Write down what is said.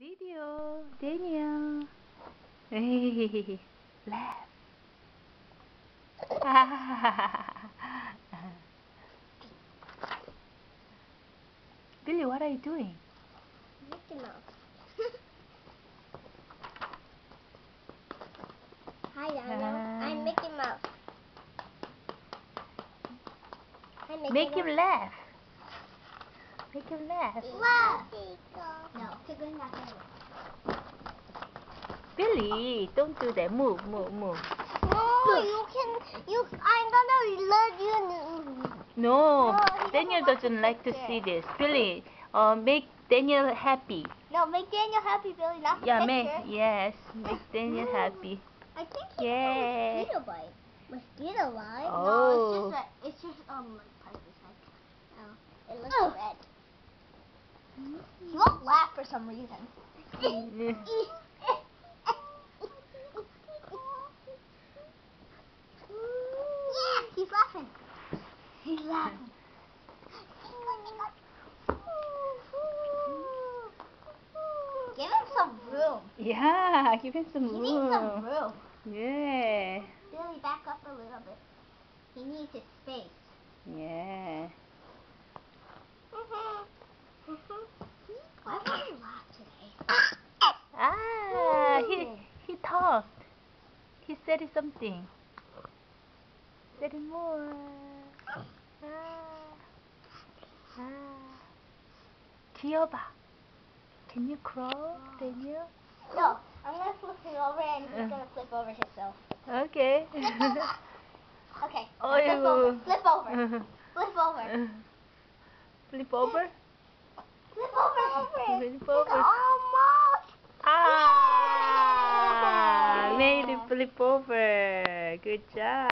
Video, Daniel. Hey, laugh. Billy, what are you doing? Mickey Mouse. Hi, Daniel. I'm Mickey Mouse. Hi, Mickey Make Mouse. him laugh. Make him laugh. Wow. No, Piggly's not gonna work. Billy, don't do that. Move. No, you can. I'm gonna let you. No, No, he Daniel doesn't doesn't like like to to sit see there. this. Billy, make Daniel happy. No, make Daniel happy, Billy, not the Yeah, picture. Yes, make Daniel happy. I think he Yeah. has a mosquito bite. Mosquito bite? Oh. No, it's just like Piper's head. Oh, it looks red. He won't laugh for some reason. Yeah. Yeah, he's laughing. He's laughing. Give him some room. Yeah, give him some He room. needs some room. Yeah. Billy, back up a little bit. He needs his space. Yeah. Why won't he laugh today? Ah, he talked. He said something. Said more. 귀여봐. Can you crawl, Daniel? No, I'm gonna flip him over and he's gonna flip over himself. Okay. Okay. Oh, Flip over. Flip over. Flip over. Flip over? Flip over. Flip over. Almost. Ah, made it flip over. Good job.